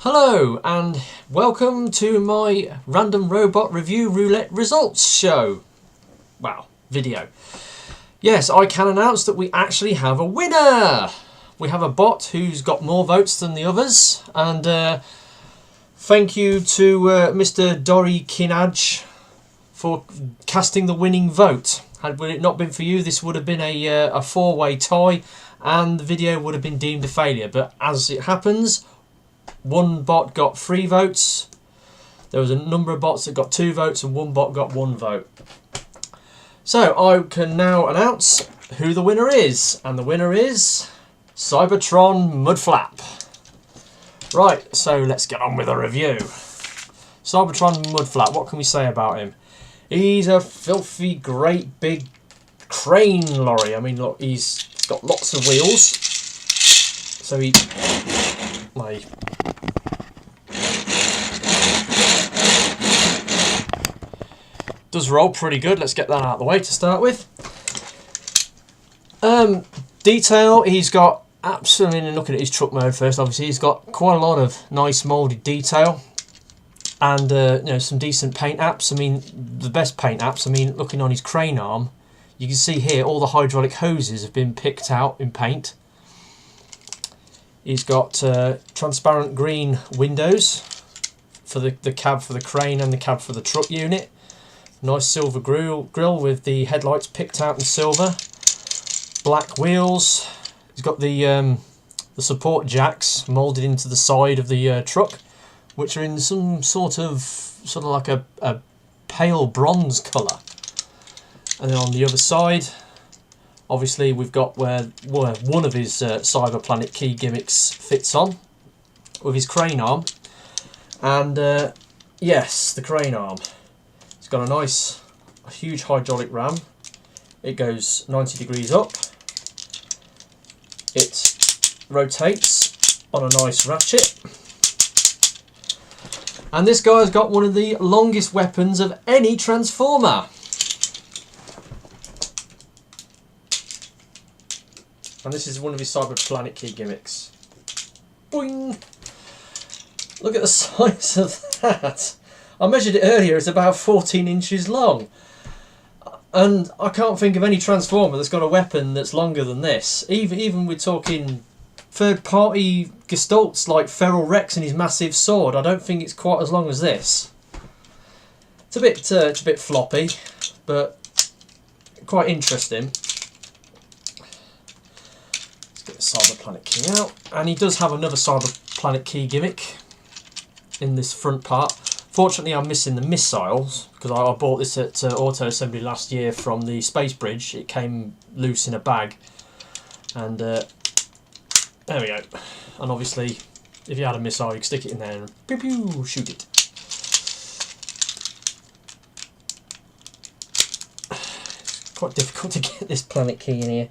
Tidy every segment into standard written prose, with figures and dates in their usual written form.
Hello and welcome to my Random Robot Review Roulette results show. Wow, video. Yes, I can announce that we actually have a winner. We have a bot who's got more votes than the others, and thank you to Mr. Dori Kinaj for casting the winning vote. Had it not been for you, this would have been a four-way tie and the video would have been deemed a failure, but as it happens, one bot got 3 votes, there was a number of bots that got 2 votes and one bot got 1 vote. So I can now announce who the winner is, and the winner is Cybertron Mudflap. Right, so let's get on with the review. Cybertron Mudflap, what can we say about him? He's a filthy great big crane lorry. I mean, look, he's got lots of wheels, so he does roll pretty good. Let's get that out of the way to start with. Detail, he's got absolutely, looking at his truck mode first, obviously he's got quite a lot of nice moulded detail and you know, some decent paint apps. I mean, the best paint apps, I mean, looking on his crane arm, you can see here all the hydraulic hoses have been picked out in paint. He's got transparent green windows for the cab for the crane and the cab for the truck unit. Nice silver grill with the headlights picked out in silver. Black wheels. He's got the support jacks moulded into the side of the truck, which are in some sort of like a pale bronze colour. And then on the other side, obviously we've got where one of his Cyber Planet key gimmicks fits on with his crane arm. And yes, the crane arm. It's got a huge hydraulic ram. It goes 90 degrees up. It rotates on a nice ratchet. And this guy's got one of the longest weapons of any Transformer. And this is one of his Cyber Planet key gimmicks. Boing! Look at the size of that. I measured it earlier, it's about 14 inches long. And I can't think of any Transformer that's got a weapon that's longer than this. Even we're talking third-party gestalts like Feral Rex and his massive sword, I don't think it's quite as long as this. It's a bit floppy, but quite interesting. Let's get the Cyber Planet key out. And he does have another Cyber Planet key gimmick in this front part. Fortunately, I'm missing the missiles because I bought this at Auto Assembly last year from the Space Bridge. It came loose in a bag, and there we go. And obviously, if you had a missile, you could stick it in there and pew pew shoot it. It's quite difficult to get this planet key in here.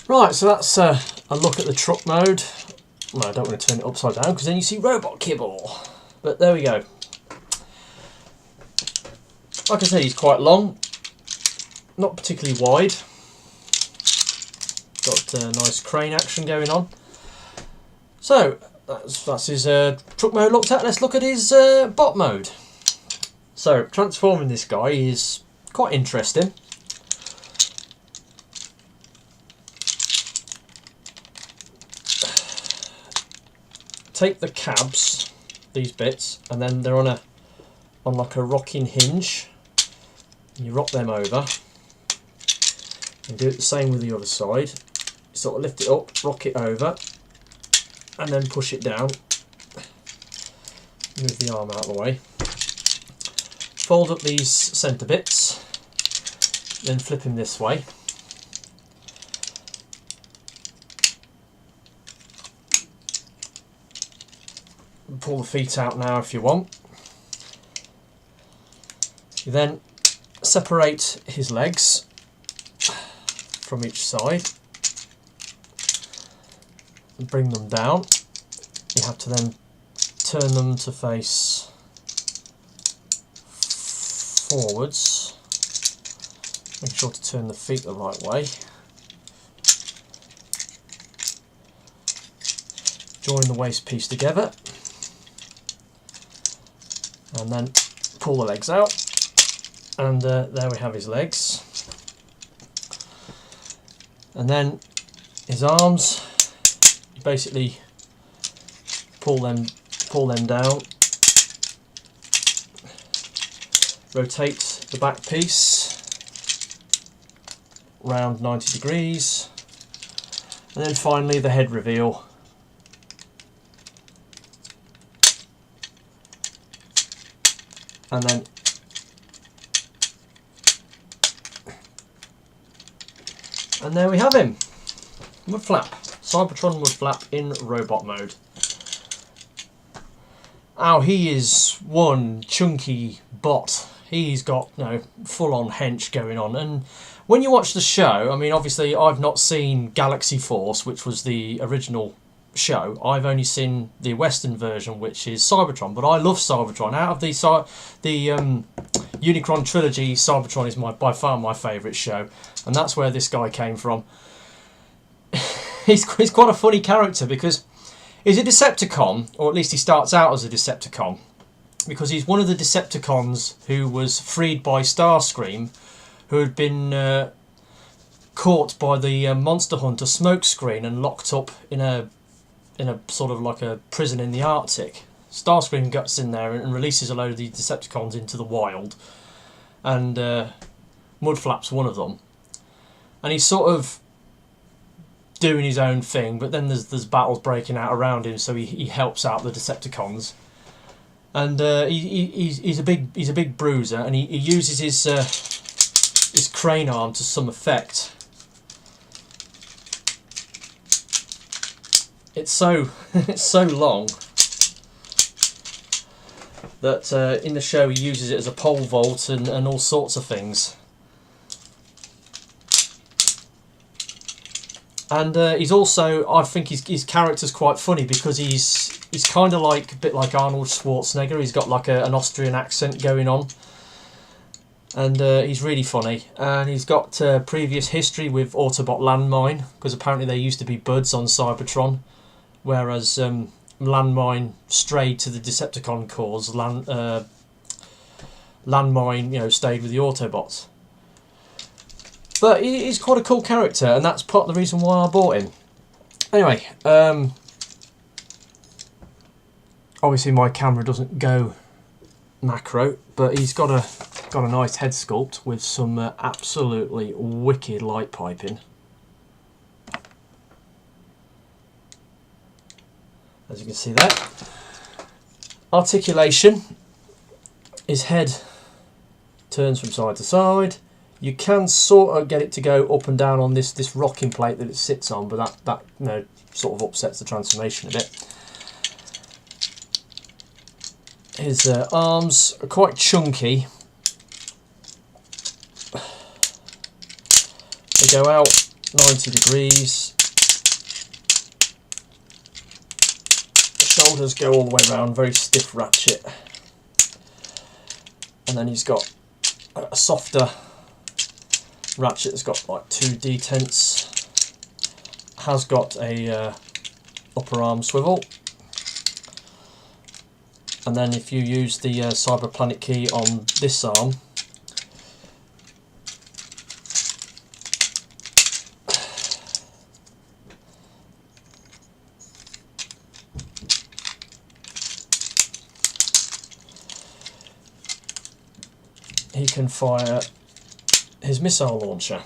Right, so that's a look at the truck mode. Well, I don't want to turn it upside down because then you see robot kibble. But there we go. Like I said, he's quite long, not particularly wide. Got nice crane action going on. So that's his truck mode looked at. Let's look at his bot mode. So transforming this guy is quite interesting. Take the cabs, these bits, and then they're on like a rocking hinge. And you rock them over. And do it the same with the other side. You sort of lift it up, rock it over, and then push it down. Move the arm out of the way. Fold up these centre bits, then flip him this way. Pull the feet out now if you want. You then separate his legs from each side and bring them down. You have to then turn them to face forwards. Make sure to turn the feet the right way. join the waist piece together, and then pull the legs out, and there we have his legs. And then his arms, you basically pull them down, rotate the back piece round 90 degrees, and then finally the head reveal. And there we have him. Wood flap. Cybertron wood flap in robot mode. Now he is one chunky bot. He's got full on hench going on, and when you watch the show, I mean obviously I've not seen Galaxy Force, which was the original show. I've only seen the Western version, which is Cybertron, but I love Cybertron. Out of the Unicron trilogy, Cybertron is by far my favourite show, and that's where this guy came from. He's quite a funny character because he's a Decepticon, or at least he starts out as a Decepticon, because he's one of the Decepticons who was freed by Starscream, who had been caught by the Monster Hunter smokescreen and locked up in a sort of like a prison in the Arctic. Starscream gets in there and releases a load of the Decepticons into the wild, and Mudflap's one of them. And he's sort of doing his own thing, but then there's battles breaking out around him, so he helps out the Decepticons. And he's a big bruiser, and he uses his crane arm to some effect. It's so long that in the show he uses it as a pole vault and all sorts of things. And he's also, I think his character's quite funny because he's kind of like a bit like Arnold Schwarzenegger. He's got like an Austrian accent going on, and he's really funny. And he's got previous history with Autobot Landmine, because apparently they used to be buds on Cybertron, whereas Landmine strayed to the Decepticon cause. Landmine, stayed with the Autobots. But he's quite a cool character, and that's part of the reason why I bought him. Anyway, obviously my camera doesn't go macro, but he's got a nice head sculpt with some absolutely wicked light piping. As you can see there. Articulation. His head turns from side to side. You can sort of get it to go up and down on this rocking plate that it sits on, but that sort of upsets the transformation a bit. His arms are quite chunky. They go out 90 degrees. The shoulders go all the way around, very stiff ratchet. And then he's got a softer ratchet that's got like 2 detents. Has got a upper arm swivel. And then if you use the Cyber Planet key on this arm, he can fire his missile launcher.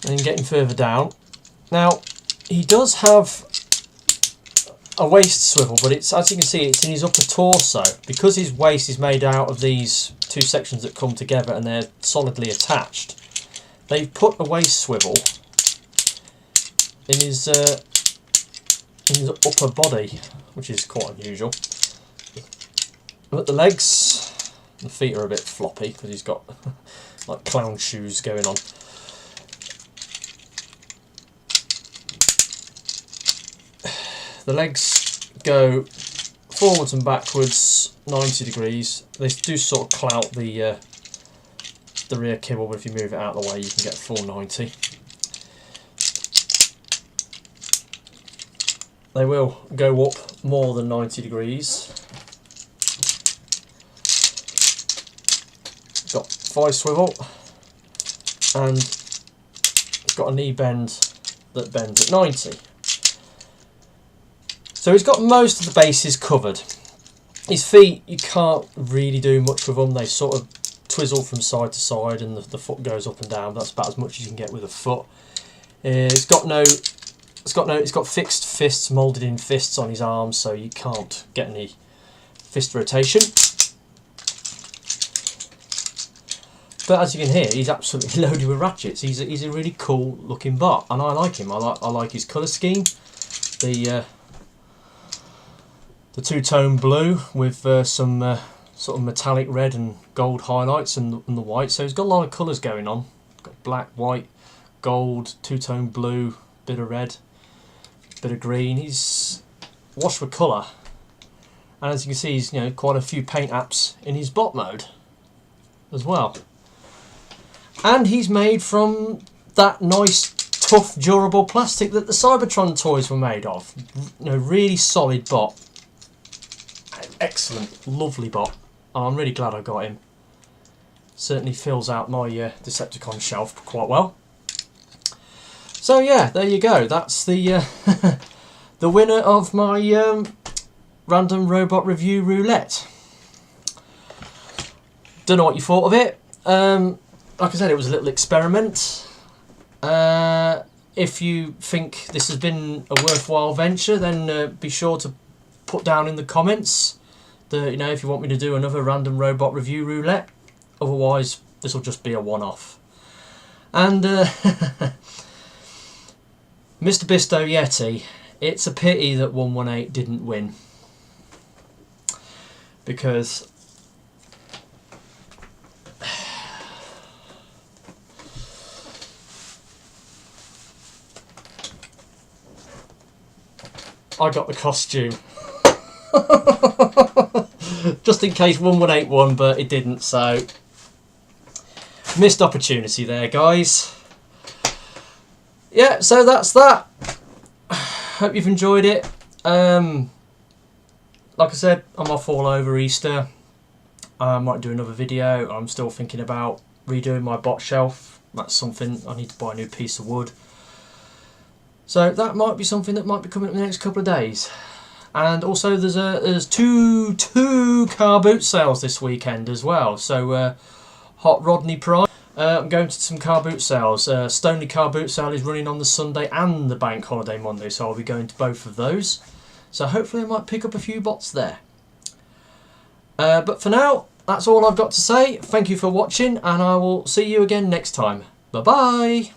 And getting further down. Now, he does have a waist swivel, but it's, as you can see, it's in his upper torso. Because his waist is made out of these 2 sections that come together and they're solidly attached, they've put a waist swivel in his upper body, which is quite unusual. But the legs, the feet are a bit floppy because he's got like clown shoes going on. The legs go forwards and backwards 90 degrees. They do sort of clout the rear kibble, but if you move it out of the way you can get full 90. They will go up more than 90 degrees. Got 5 swivel and it's got a knee bend that bends at 90. So he's got most of the bases covered. His feet, you can't really do much with them. They sort of twizzle from side to side and the foot goes up and down. That's about as much as you can get with a foot. It's got fixed fists, moulded in fists on his arms, so you can't get any fist rotation. But as you can hear, he's absolutely loaded with ratchets. He's a really cool looking bot, and I like him. I like his colour scheme. The two-tone blue with some sort of metallic red and gold highlights and the white. So he's got a lot of colours going on. Got black, white, gold, two-tone blue, bit of red, bit of green. He's washed with colour, and as you can see, he's quite a few paint apps in his bot mode as well. And he's made from that nice, tough, durable plastic that the Cybertron toys were made of. Really solid bot. Excellent, lovely bot. And I'm really glad I got him. Certainly fills out my Decepticon shelf quite well. So yeah, there you go. That's the the winner of my Random Robot Review Roulette. Don't know what you thought of it. Like I said, it was a little experiment. If you think this has been a worthwhile venture, then be sure to put down in the comments that, if you want me to do another Random Robot Review Roulette. Otherwise, this will just be a one-off. And Mr. Bisto Yeti, it's a pity that 118 didn't win, because I got the costume. Just in case 118 won, but it didn't, so missed opportunity there, guys. Yeah, so that's that. Hope you've enjoyed it. Like I said, I'm off all over Easter. I might do another video. I'm still thinking about redoing my bot shelf. That's something. I need to buy a new piece of wood. So that might be something that might be coming up in the next couple of days. And also there's two car boot sales this weekend as well. So Hot Rodney Prime. I'm going to some car boot sales. Stoney car boot sale is running on the Sunday and the bank holiday Monday, so I'll be going to both of those. So hopefully I might pick up a few bots there. But for now, that's all I've got to say. Thank you for watching, and I will see you again next time. Bye bye.